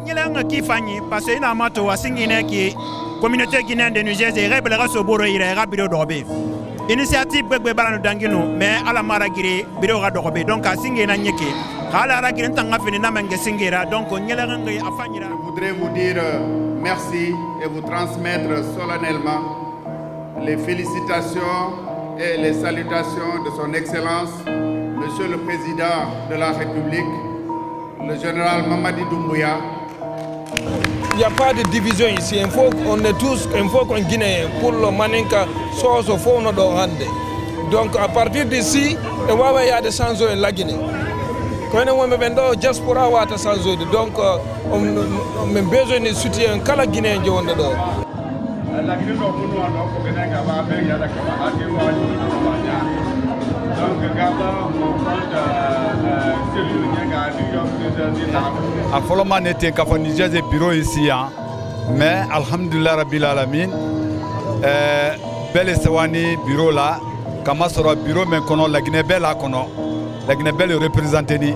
nyelanga kifanye parce que na mato wasingine ki communauté guinéenne de Niger et rebel raso boro ira rabiro dobe initiative begbe balano dangino mais ala maragiri biro ga dobe donc asinge na nyeke ala ragiri tanga fini na menge singera donc nyelanga ngi afanyira. Je voudrais vous dire merci et vous transmettre solennellement les félicitations et les salutations de son Excellence, Monsieur le Président de la République, le général Mamadi Doumbouya. Il n'y a pas de division ici, on est tous Guinéens pour le Maninka Soso Fono Dohande. Donc à partir d'ici, il y a des chansons en la Guinée. Quand on a besoin de diaspora, donc on a besoin de soutien à la Guinée. A fɔlɔma ne tɛ k'a fɔ Niger de bureau ici mais alhamdulillah rabbil alamin bɛɛ le sewani bureau la kama sɔrɔ bureau min kɔnɔ Laginɛ bɛɛ la kɔnɔ Laginɛ bɛɛ le représenter ni.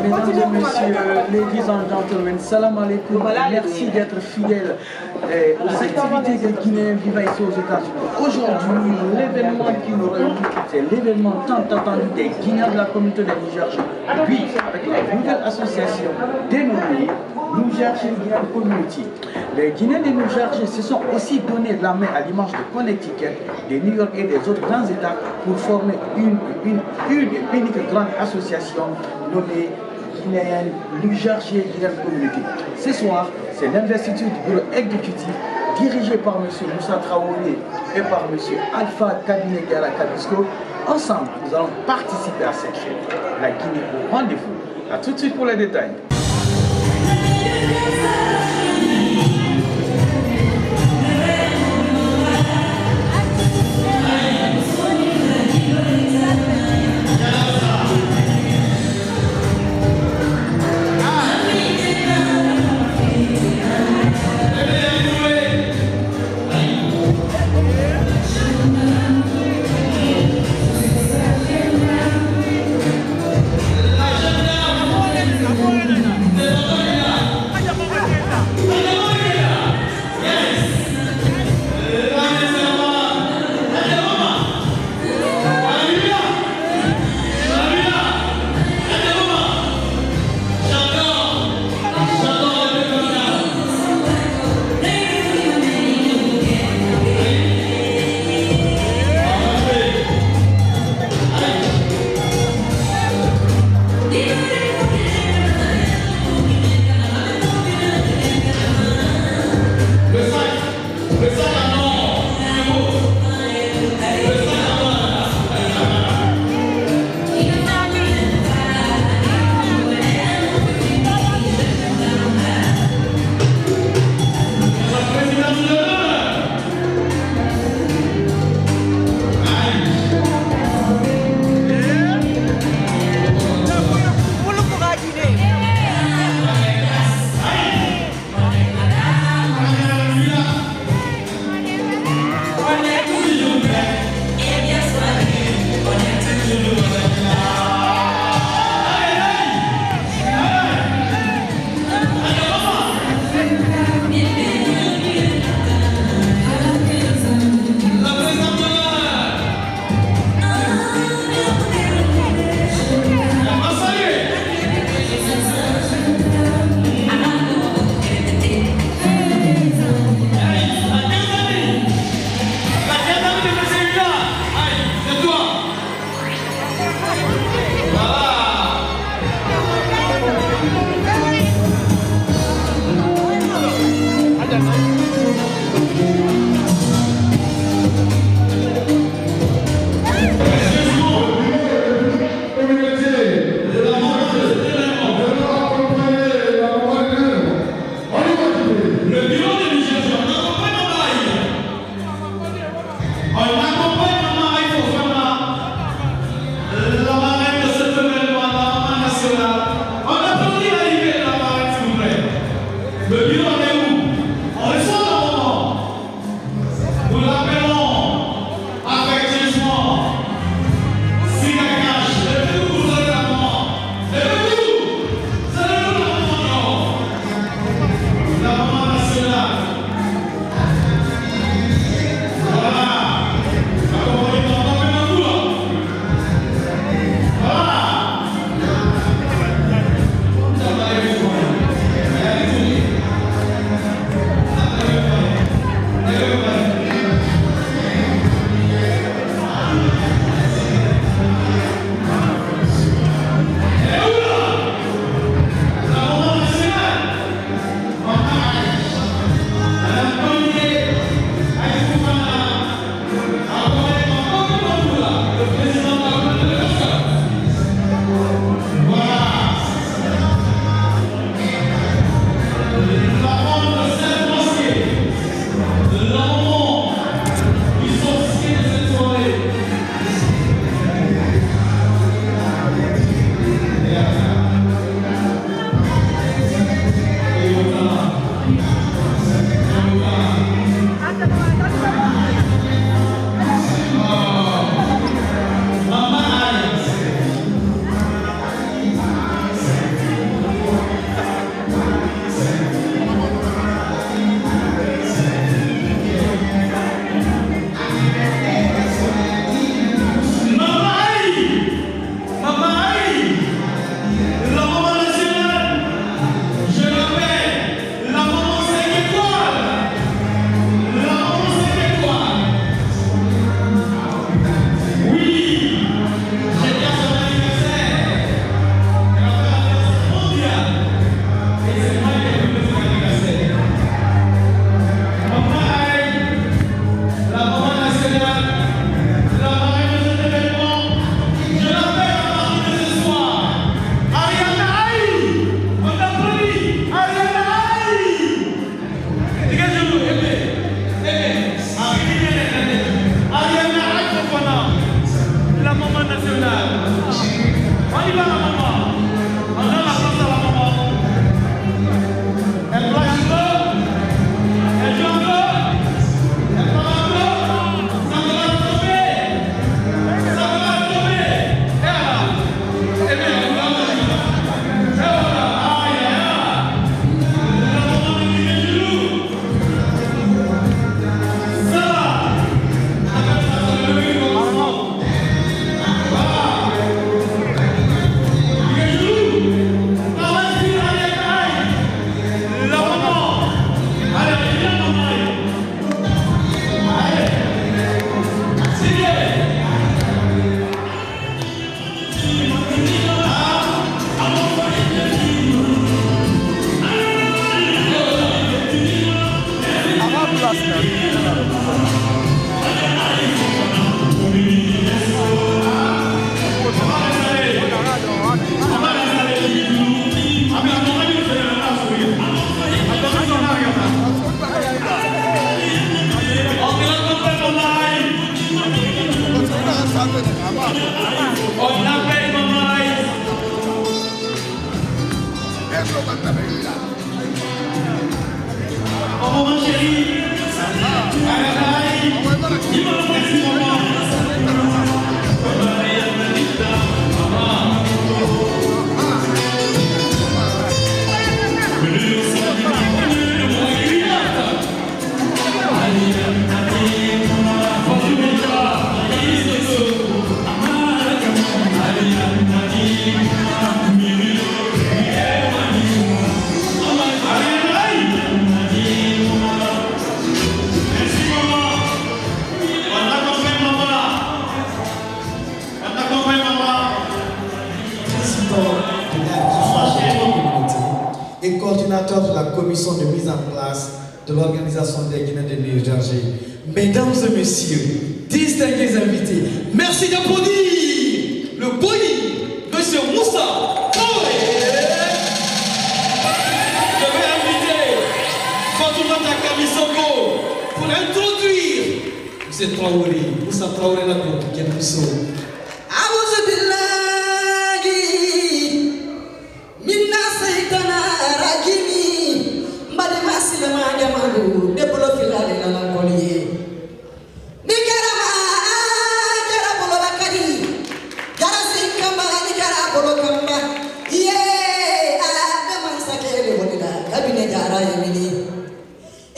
Mesdames et messieurs, ladies and gentlemen, salam alaikum. Merci d'être fidèles aux activités des Guinéens vivant ici aux États-Unis. Aujourd'hui, l'événement qui nous réunit, c'est l'événement tant attendu des Guinéens de la communauté des Niger. Puis, avec la nouvelle association dénommée Niger Guinéen Community. Les Guinéens de Niger se sont aussi donné la main à l'image de Connecticut, de New York et des autres grands États pour former une unique grande association nommée Guinéenne Niger Guinéen Community. Ce soir, c'est l'investiture du bureau exécutif dirigé par M. Moussa Traoré et par M. Alpha Kabine Gara Kabisco. Ensemble, nous allons participer à cette fête. La Guinée au rendez-vous. A tout de suite pour les détails. la maman nationale. On y va la maman. On donne la place à la maman. Elle plaque un peu. Elle joue un peu. Elle parle un peu. Ça va la tomber. Ça va la tomber. Et alors. Et bien, on va la tomber. Et voilà. Aïe, aïe, aïe. La maman qui dit les genoux. Ça va. Avec ça, ça le met comme ça. Voilà. Les genoux. Par la suite, allez, aïe. La maman. Allez, viens, maman. Allez. C'est bien. On appelle maman. Oh maman chérie. Merci maman. Et coordinateur de la commission de mise en place de l'organisation des Guinéens de l'énergie. Mesdames et messieurs, distingués invités, merci d'applaudir le boni, monsieur Moussa Traoré. Je vais inviter Fatoumata Kamisoko pour introduire monsieur Traoré, Moussa Traoré la groupe qui est Moussa. Minna saytana rajimi mbade masilama jamalu debolo filale nana koliye ni karama jara bolo bakadi jara sinkamba ni jara bolo kamba ye de man sakele bonida kabine jara yemini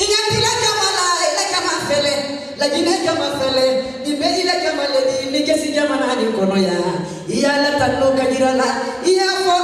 ingati la jamala la jama fele la jine jama fele ni beji la jama le ni kesi jama na ni kono ya la tanno kajirala ya fo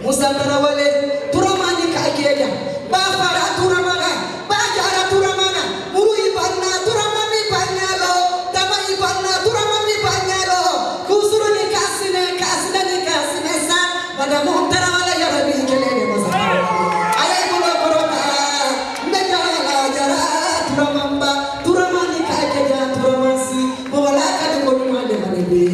Musa Tarawale, Turamani Kageja, Bafara Turamana, Bajara Turamana, Muru Ibana, Turamani Panyalo, Tama Ibana, Turamani Panyalo, Kusuri Kasine, Sa, Madame Tarawale Yarabi Kelene Musa. Ayakula Corona, Nejala Jara, Turamamba, Turamani Kageja, Turamasi, Molaka de Konuma de Manibi.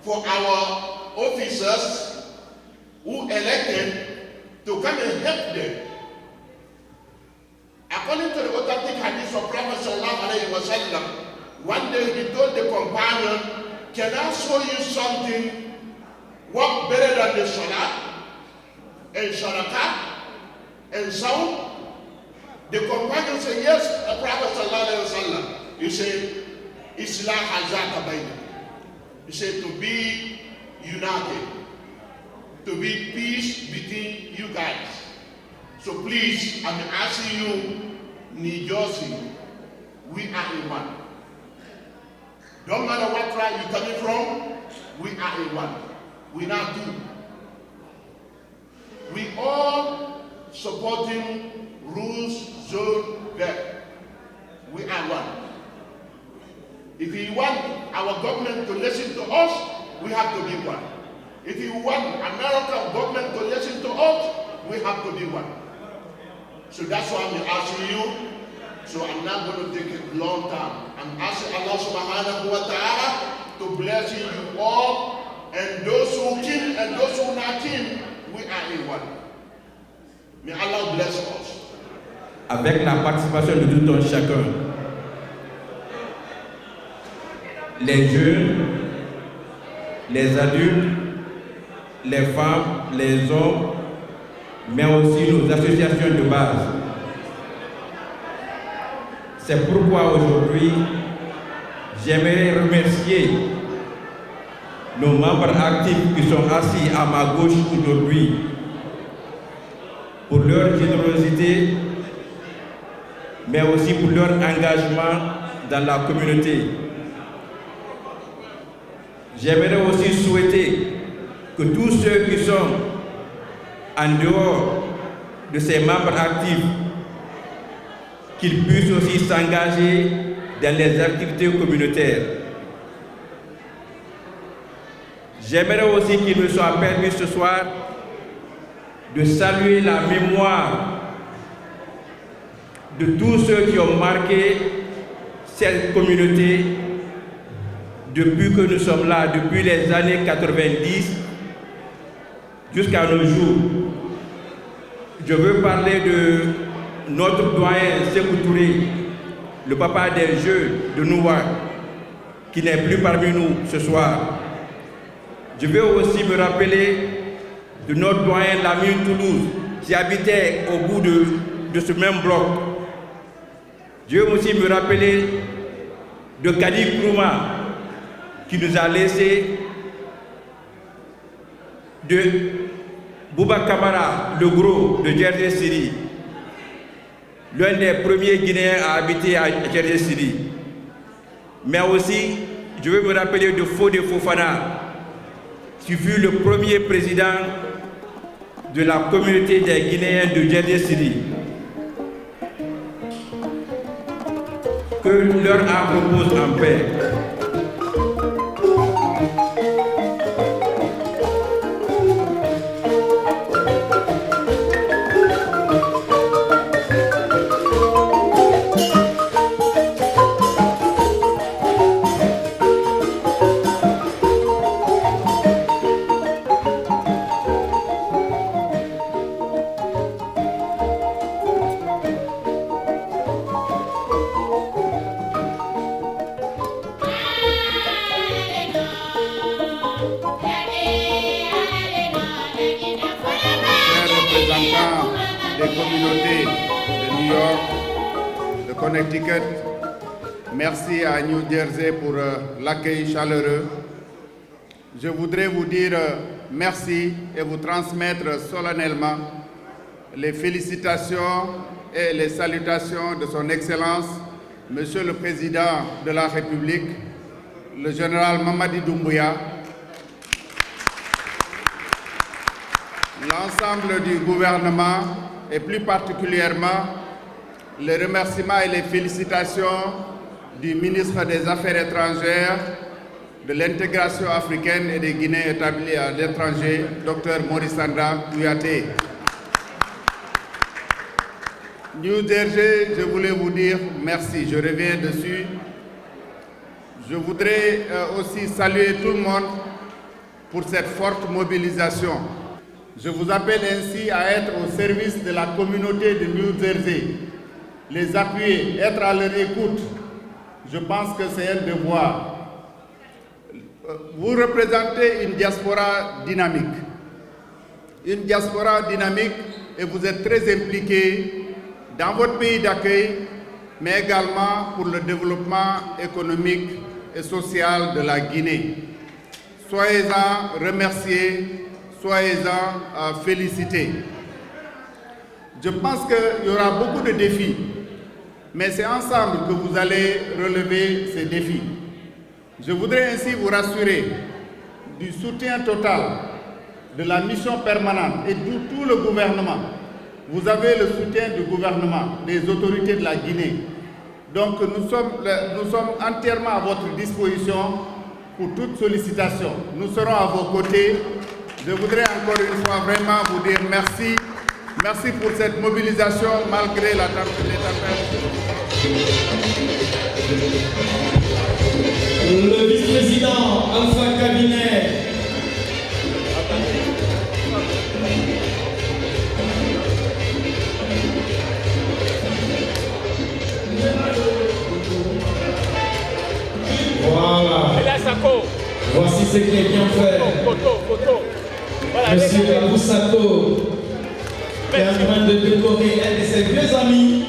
for our officers who elected to come and help them. According to the authentic hadith of Prophet sallallahu alaihi wasallam, one day he told the companion, "Can I show you something work better than the salah and sadaqah and sound?" The companion said, "Yes, the Prophet sallallahu alaihi wasallam." He said, "Islah hazaka bayna." He said, to be united, to be peace between you guys. So please, I'm asking you, New Jersey, we are in one. Don't matter what tribe you're coming from, we are in one. We not two. We all supporting rules, zone, that. We are one. If you want our government to listen to us, we have to be one. If you want American government to listen to us, we have to be one. So that's why I'm asking you. So I'm not going to take a long time. I'm asking Allah subhanahu wa ta'ala to bless you all, and those who kill and those who not kill, we are in one. May Allah bless us. Avec la participation de tout un chacun, les jeunes, les adultes, les femmes, les hommes, mais aussi nos associations de base. C'est pourquoi aujourd'hui, j'aimerais remercier nos membres actifs qui sont assis à ma gauche aujourd'hui pour leur générosité, mais aussi pour leur engagement dans la communauté. J'aimerais aussi souhaiter que tous ceux qui sont en dehors de ces membres actifs, qu'ils puissent aussi s'engager dans les activités communautaires. J'aimerais aussi qu'il me soit permis ce soir de saluer la mémoire de tous ceux qui ont marqué cette communauté depuis que nous sommes là, depuis les années 90 jusqu'à nos jours. Je veux parler de notre doyen Sékou Touré, le papa des Jeux de Nouak, qui n'est plus parmi nous ce soir. Je veux aussi me rappeler de notre doyen Lamine Toulouse, qui habitait au bout de ce même bloc. Je veux aussi me rappeler de Kadi Krouma, qui nous a laissé, de Bouba Kamara, le gros de Djersey Siri, l'un des premiers Guinéens à habiter à Djersey Siri. Mais aussi, je veux me rappeler de Fodé Fofana, qui fut le premier président de la communauté des Guinéens de Djersey Siri. Que leur âme repose en paix. Merci à New Jersey pour l'accueil chaleureux. Je voudrais vous dire merci et vous transmettre solennellement les félicitations et les salutations de son Excellence, Monsieur le Président de la République, le général Mamadi Doumbouya, l'ensemble du gouvernement et plus particulièrement les remerciements et les félicitations du ministre des Affaires étrangères, de l'intégration africaine et des Guinéens établis à l'étranger, Dr Maurice Sandra Kouyaté. New Jersey, je voulais vous dire merci, je reviens dessus. Je voudrais aussi saluer tout le monde pour cette forte mobilisation. Je vous appelle ainsi à être au service de la communauté de New Jersey, les appuyer, être à leur écoute. Je pense que c'est un devoir. Vous représentez une diaspora dynamique. Une diaspora dynamique et vous êtes très impliqués dans votre pays d'accueil, mais également pour le développement économique et social de la Guinée. Soyez-en remerciés, soyez-en félicités. Je pense qu'il y aura beaucoup de défis, mais c'est ensemble que vous allez relever ces défis. Je voudrais ainsi vous rassurer du soutien total de la mission permanente et de tout le gouvernement. Vous avez le soutien du gouvernement, des autorités de la Guinée. Donc nous sommes entièrement à votre disposition pour toute sollicitation. Nous serons à vos côtés. Je voudrais encore une fois vraiment vous dire merci. Merci pour cette mobilisation malgré la tempête. Le vice-président Alpha Cabinet. Voilà. Voici ce qui est bien fait. Monsieur Aboussako, qui est en train de décorer un de ses vieux amis,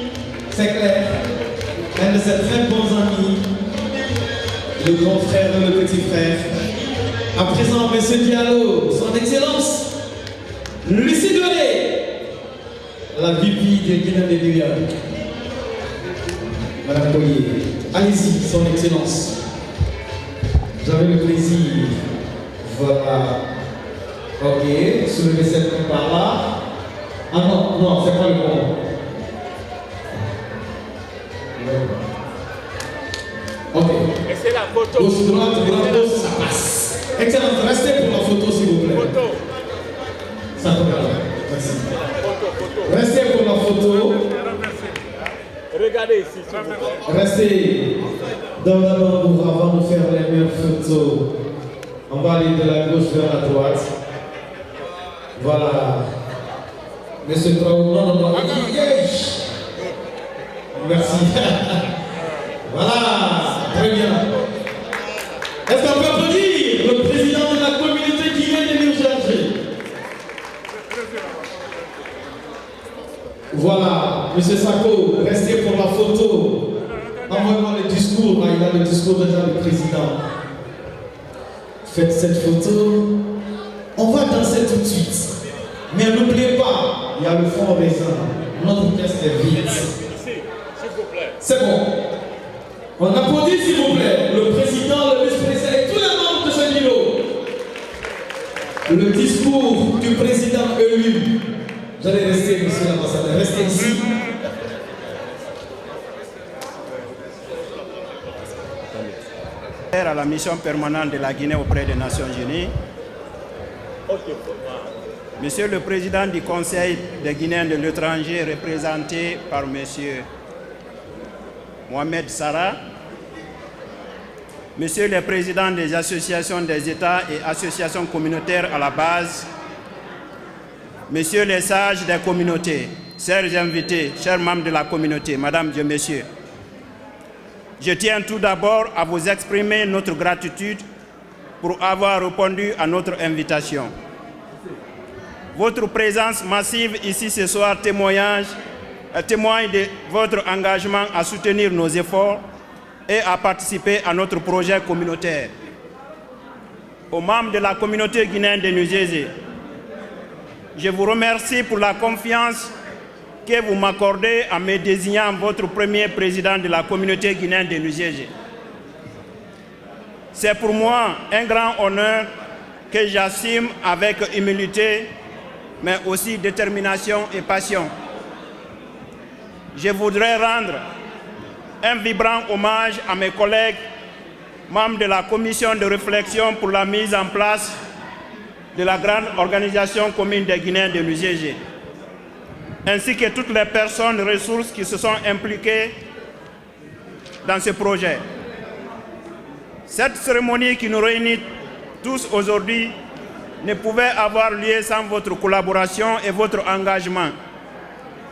c'est clair, un de ses très bons amis, le grand frère et le petit frère. À présent, Monsieur Diallo, son Excellence, Lucie Doré, la VP de Guinée de New York. Madame Boyer, allez-y, son Excellence. Vous avez le plaisir. Voilà. Ok, soulevez cette main par là. Ah non, non, c'est pas le bon. Ok. Et c'est la photo. Gauche, droite, ça passe. Excellence, restez pour la photo s'il vous plaît. Photo. Ça tombe là. Merci. Restez pour la photo. Regardez ici, s'il vous plaît. Restez dans la bambour avant de faire les meilleures photos. On va aller de la gauche vers la droite. Voilà. Monsieur Traoré, non, non, non. Merci. Voilà. Très bien. Est-ce qu'on peut applaudir le président de la communauté guinéenne de New Jersey? Voilà. Monsieur Sako, restez pour la photo. Envoyez-moi le discours. Il a le discours déjà du président. Faites cette photo. On va danser tout de suite. Mais n'oubliez pas, il y a le fond raisin. Notre pièce est vide. C'est bon. On applaudit s'il vous plaît le président, le vice-président et tous les membres de ce bureau. Le discours du président élu. Vous allez rester, monsieur l'ambassadeur, restez ici. À la mission permanente de la Guinée auprès des Nations Unies. Monsieur le Président du Conseil des Guinéens de l'étranger, représenté par Monsieur Mohamed Sarah, Monsieur le Président des associations des États et associations communautaires à la base, Messieurs les sages des communautés, chers invités, chers membres de la communauté, Madame et Messieurs, je tiens tout d'abord à vous exprimer notre gratitude pour avoir répondu à notre invitation. Votre présence massive ici ce soir témoigne de votre engagement à soutenir nos efforts et à participer à notre projet communautaire. Aux membres de la communauté guinéenne de New Jersey, je vous remercie pour la confiance que vous m'accordez en me désignant votre premier président de la communauté guinéenne de New Jersey. C'est pour moi un grand honneur que j'assume avec humilité, mais aussi détermination et passion. Je voudrais rendre un vibrant hommage à mes collègues, membres de la commission de réflexion pour la mise en place de la grande organisation commune des Guinéens de New Jersey, ainsi que toutes les personnes ressources qui se sont impliquées dans ce projet. Cette cérémonie qui nous réunit tous aujourd'hui ne pouvait avoir lieu sans votre collaboration et votre engagement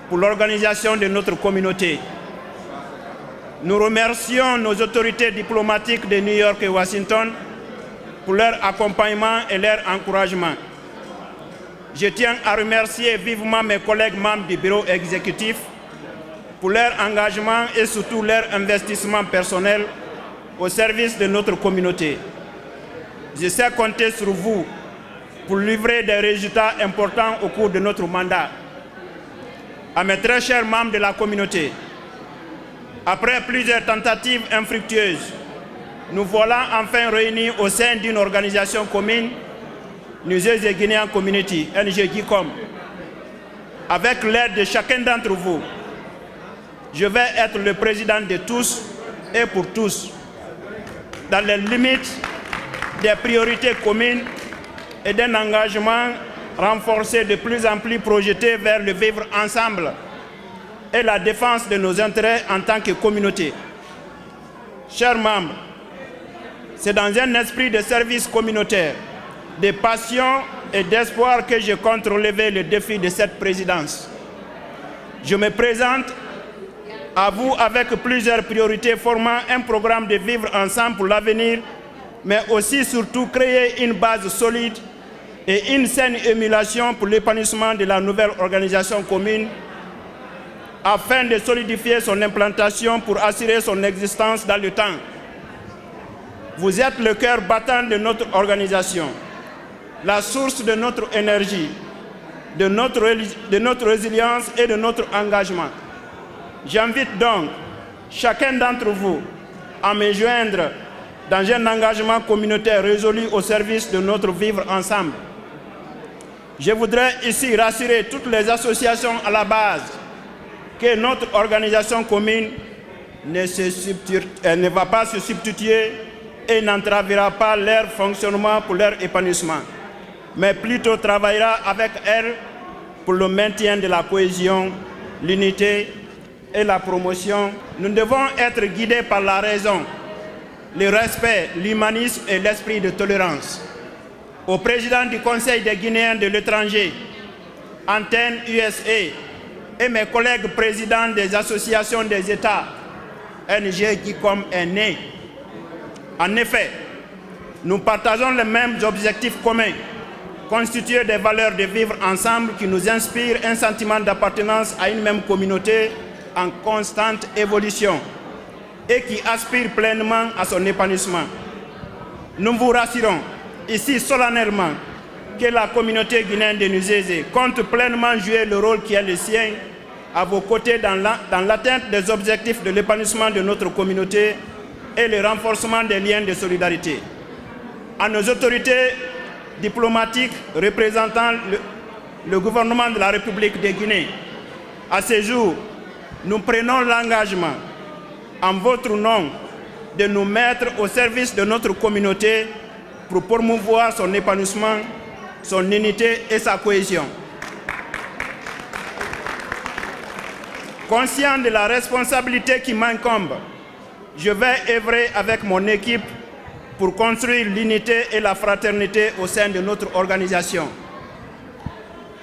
pour l'organisation de notre communauté. Nous remercions nos autorités diplomatiques de New York et Washington pour leur accompagnement et leur encouragement. Je tiens à remercier vivement mes collègues membres du bureau exécutif pour leur engagement et surtout leur investissement personnel au service de notre communauté. Je sais compter sur vous pour livrer des résultats importants au cours de notre mandat. À mes très chers membres de la communauté, après plusieurs tentatives infructueuses, nous voilà enfin réunis au sein d'une organisation commune, Niger Guinean Community, NGGCOM. Avec l'aide de chacun d'entre vous, je vais être le président de tous et pour tous, dans les limites des priorités communes et d'un engagement renforcé de plus en plus projeté vers le vivre ensemble et la défense de nos intérêts en tant que communauté. Chers membres, c'est dans un esprit de service communautaire, de passion et d'espoir que je compte relever le défi de cette présidence. Je me présente à vous avec plusieurs priorités formant un programme de vivre ensemble pour l'avenir, mais aussi surtout créer une base solide et une saine émulation pour l'épanouissement de la nouvelle organisation commune afin de solidifier son implantation pour assurer son existence dans le temps. Vous êtes le cœur battant de notre organisation, la source de notre énergie, de notre résilience et de notre engagement. J'invite donc chacun d'entre vous à me joindre dans un engagement communautaire résolu au service de notre vivre ensemble. Je voudrais ici rassurer toutes les associations à la base que notre organisation commune ne va pas se substituer et n'entravera pas leur fonctionnement pour leur épanouissement, mais plutôt travaillera avec elles pour le maintien de la cohésion, l'unité et la promotion. Nous devons être guidés par la raison, le respect, l'humanisme et l'esprit de tolérance. Au président du Conseil des Guinéens de l'étranger, Antenne USA, et mes collègues présidents des associations des États, NGGCOM est né. En effet, nous partageons les mêmes objectifs communs, constitués des valeurs de vivre ensemble qui nous inspirent un sentiment d'appartenance à une même communauté en constante évolution et qui aspire pleinement à son épanouissement. Nous vous rassurons ici solennellement que la communauté guinéenne de Nuzézé compte pleinement jouer le rôle qui est le sien à vos côtés dans l'atteinte des objectifs de l'épanouissement de notre communauté et le renforcement des liens de solidarité. À nos autorités diplomatiques représentant le gouvernement de la République de Guinée, à ce jour, nous prenons l'engagement, en votre nom, de nous mettre au service de notre communauté pour promouvoir son épanouissement, son unité et sa cohésion. Conscient de la responsabilité qui m'incombe, je vais œuvrer avec mon équipe pour construire l'unité et la fraternité au sein de notre organisation.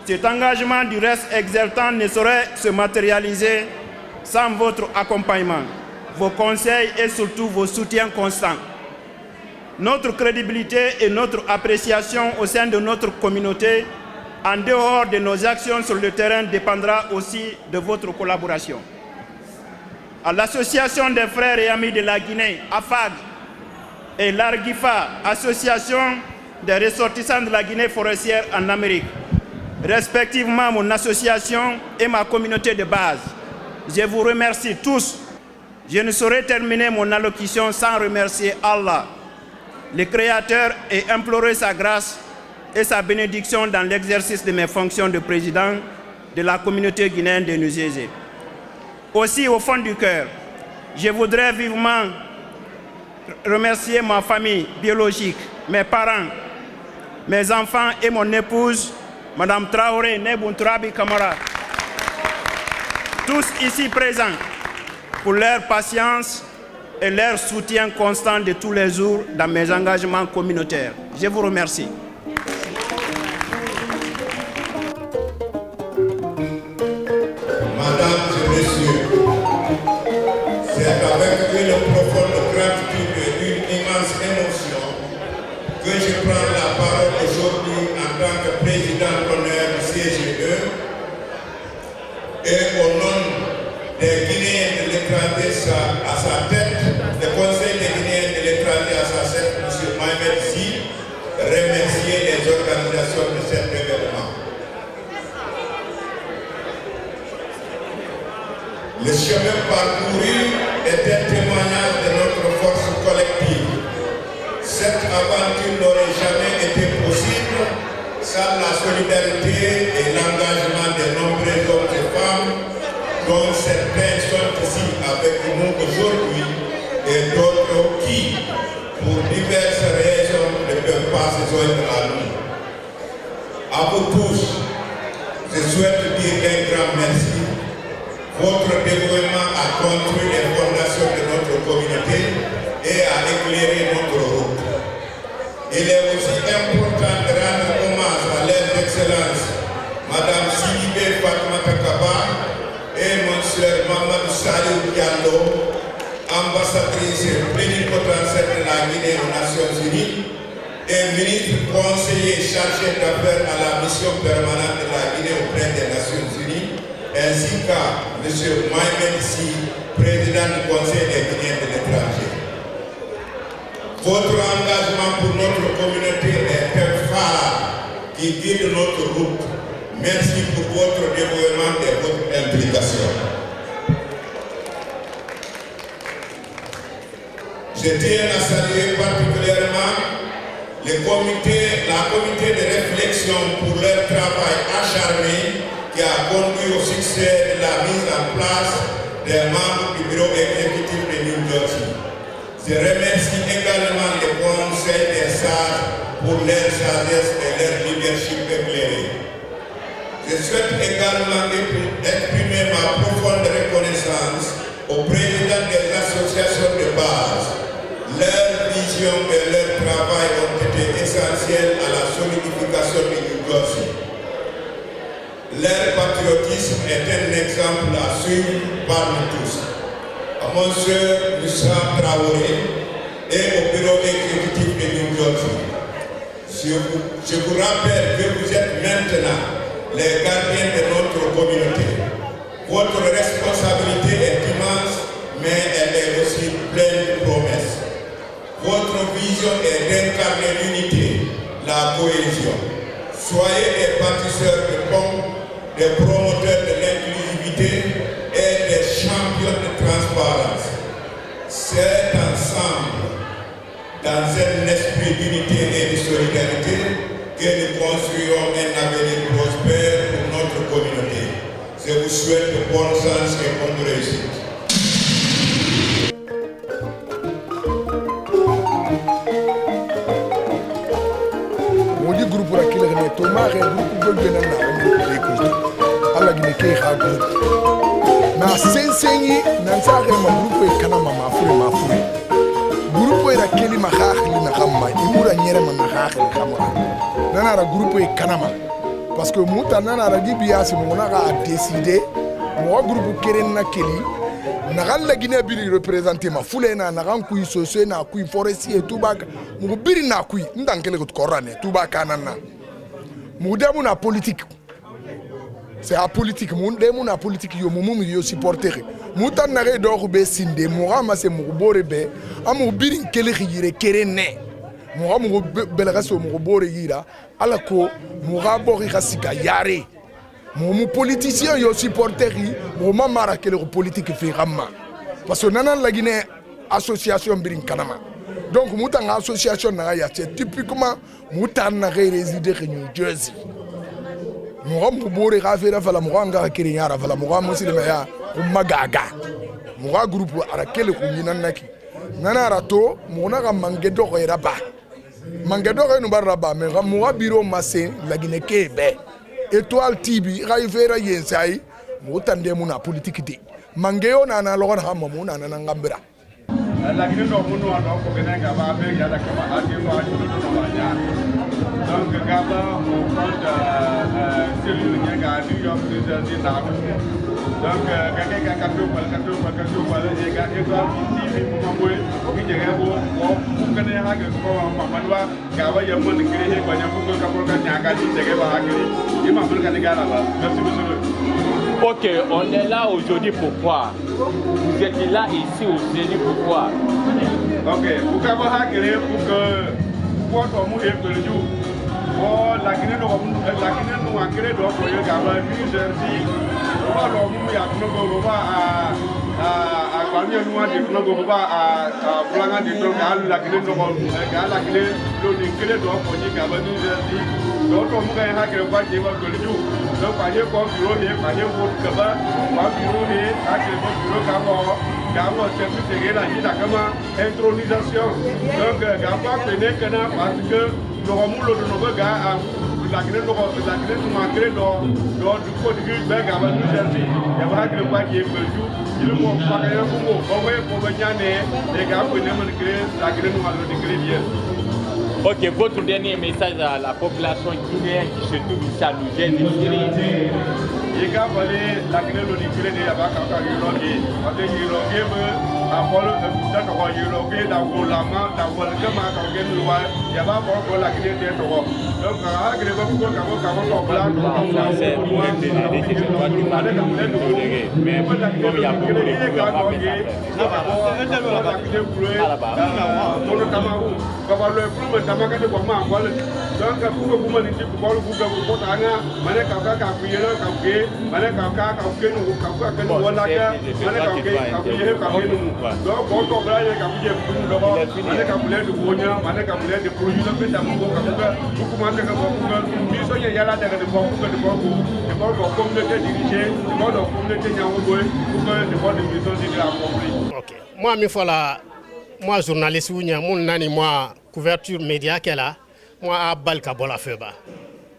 Cet engagement du reste exaltant ne saurait se matérialiser sans votre accompagnement, vos conseils et surtout vos soutiens constants. Notre crédibilité et notre appréciation au sein de notre communauté, en dehors de nos actions sur le terrain, dépendra aussi de votre collaboration. À l'Association des frères et amis de la Guinée, AFAG, et l'ARGIFA, Association des ressortissants de la Guinée forestière en Amérique, respectivement mon association et ma communauté de base, je vous remercie tous. Je ne saurais terminer mon allocution sans remercier Allah, le Créateur, et implorer sa grâce et sa bénédiction dans l'exercice de mes fonctions de président de la communauté guinéenne de Nuzézé. Aussi, au fond du cœur, je voudrais vivement remercier ma famille biologique, mes parents, mes enfants et mon épouse, Madame Traoré Nebuntrabi Kamara, tous ici présents, pour leur patience et leur soutien constant de tous les jours dans mes engagements communautaires. Je vous remercie. que je prends la parole aujourd'hui en tant que président d'honneur du CGE et au nom des Guinéens de l'étranger à sa tête, le Conseil des Guinéens de l'étranger à sa tête, M. Mohamed Sy, remercier les organisations de cet événement. Le chemin parcouru est un témoignage de notre force collective. Cette aventure n'aurait jamais été possible sans la solidarité et l'engagement de nombreux hommes et femmes, dont certains sont ici avec nous aujourd'hui et d'autres qui, pour diverses raisons, ne peuvent pas se joindre à nous. À vous tous, je souhaite dire un grand merci. Votre dévouement a construit les fondations de notre communauté et a éclairé notre route. Il est aussi important de rendre hommage à leurs excellences, Madame Sidibé Fatmata Kaba et Monsieur Mamadou Salou Diallo, ambassadrice plénipotentiaire de la Guinée aux Nations Unies et ministre conseiller chargé d'affaires à la mission permanente de la Guinée auprès des Nations Unies, ainsi qu'à M. Mohamed Sy, président du Conseil des Guinéens de l'étranger. Votre engagement pour notre communauté est un phare qui guide notre route. Merci pour votre dévouement et votre implication. Je tiens à saluer particulièrement la comité de réflexion pour leur travail acharné qui a conduit au succès de la mise en place des membres du bureau exécutif de New Jersey. Je remercie également le Conseil des sages pour leur sagesse et leur leadership éclairé. Je souhaite également exprimer ma profonde reconnaissance aux présidents des associations de base. Leur vision et leur travail ont été essentiels à la solidification du New Jersey. Leur patriotisme est un exemple à suivre par nous tous. À mon soeur Moussa Traoré et au bureau exécutif de New Jersey. Je vous rappelle que vous êtes maintenant les gardiens de notre communauté. Votre responsabilité est immense, mais elle est aussi pleine de promesses. Votre vision est d'incarner l'unité, la cohésion. Soyez des bâtisseurs de ponts, des promoteurs de l'inclusivité et des champions de transparence. C'est ensemble, dans un esprit d'unité et de solidarité, que nous construirons un avenir prospère pour notre communauté. Je vous souhaite bonne chance et bonne réussite. Modi groupe la kile ne to ma re groupe gol bena na on le ko ala gine ke ha groupe na sensenyi nan sa re ma groupe kana ma fure groupe la kile ma khakhli na khamma imura nyere ma na khakhli khamma nana ra groupe kanama parce que muta nana ra dibiya si mo na ga décider mo groupe keren na kili na galla gine biri représenter ma fule na ran kuy soso na kuy forestier tubak mo biri na kuy ndankele ko korane tubaka nana mo demu na politique c'est la politique mo demu na politique yo mo yo supporter muta na re do ko be sinde mo rama se mo bore be amu biri kele khire kerene mo mo belega so mo bore yira ala ko mo ga bori khasika yare mon politicien yo supporter mo mamara que le politique fait ramma parce que nana la Guinée association birin kanama donc mutanga association na ya c'est typiquement mutana résider New Jersey mo bore ga fera fala mo nga kirinyara fala mo muslima ya magaga mo groupe ara kele ko nyinanaki nana rato mo na ga mangedo ko iraba mangedo ko no baraba mais mo biro masse la Guinée kebe Étoile Tibi, Raivera Yensai, Motande Muna politique de Mangeo Nana Logan Hamamuna Nangambra. La Guinée no muno ano ko benenga ba be ya da kama ati wa ni no ya. Donc, Gaba, on compte celui qui a New York, New Jersey, donc, quelqu'un qui a 4 balles, et il y a un petit pour moi, qui est bon, pour que les gens qui sont en Mamadou, Gaba, il y a moins de crédit, pour que les gens qui merci, monsieur. Ok, on est là aujourd'hui pourquoi? Vous êtes là ici aujourd'hui pourquoi? Ok, pour que vous ayez pour que vous ayez le jour. Oh, la Guinée nous a créé donc pour le Gabon, New Jersey. On va l'emmener à Knogoba à Guamia Noir de Knogoba à Blanca de Tonga, la Guinée nous a créé donc pour le Gabon, New Jersey. Donc on va créer le parti de l'eau. Donc par exemple, bureau et par exemple, Gabon, bureau et à quel bureau Gabon, c'est plus serré la vie d'Akama, intronisation. Donc Gabon tenait que parce que le remous de nos gars, la Guinée nous a créé dans du code du Gabon, New Jersey. Il y a pas que le pas qui est perdu. Il faut pas que le mot, on va venir les gars pour nous créer, la Guinée nous a créé bien. Ok, votre dernier message à la population guinéenne qui se trouve ici à New Jersey. Il y a la Guinée nous a créé des abacs à Yologué. Parce que Yologué veut avoir le temps de Yologué dans le lama, dans le gamin, dans le loi. Il y a pas encore la Guinée de Toro. Donc, à la Guinée, vous pouvez avoir blanc, français, vous pouvez mais comme il y a beaucoup de Ok. Moi, journaliste, moi, couverture média qu'elle a, moi, à Balkabola Feba.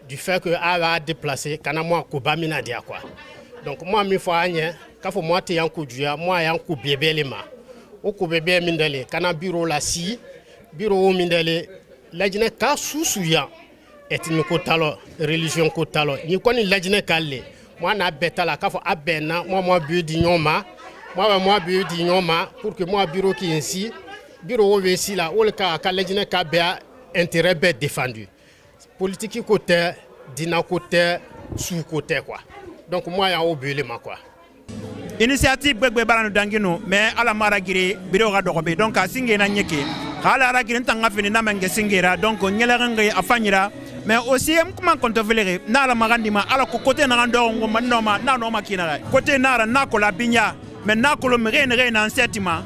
Du fait que a déplacé, quand moi, Koubamina dia quoi. Donc, moi, quand moi, t'es un coup de moi, un coup bébé les mains. Au coup bébé mindele, quand un bureau la si, bureau mindele, la dîner ka sous-souillant, ethnique talo, religion talo, ni connais la dîner calé. Moi, na bêta la, quand faut abena, moi, bu d'ignoma, moi, bu d'ignoma, pour que moi, bureau qui est ici, bureau ici là, où le cas, quand la dîner ka béa, intérêt bête défendu. Politique côté, dina côté, sous côté quoi. Donc moi, il y a oublié ma quoi. Initiative Begbe Barano Dangino, mais à la Maragiri, Biro Radobe, donc à Singena Nyeke. À la Ragin Tangafini Namenge Singera, donc on Yelarangé à Fanira, mais aussi comment contrôler, Nala Marandima, à la côté Narando, Manoma, Nanoma Kinara, côté Nara, Nakola Binya, mais Nakolo Mren en Setima,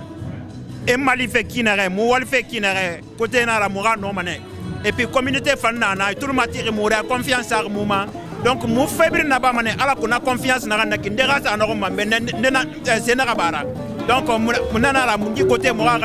et Malife Kinare, Moualfe Kinare, côté Nara Moura Nomane. Et puis communauté Fanana, tout le matin, Moura, confiance à Mouma. Donc, mon faible n'a pas mané, alors qu'on a confiance dans la Kindera, à Norma, mais c'est Narabara. Donc, mon nana, mon côté, moi,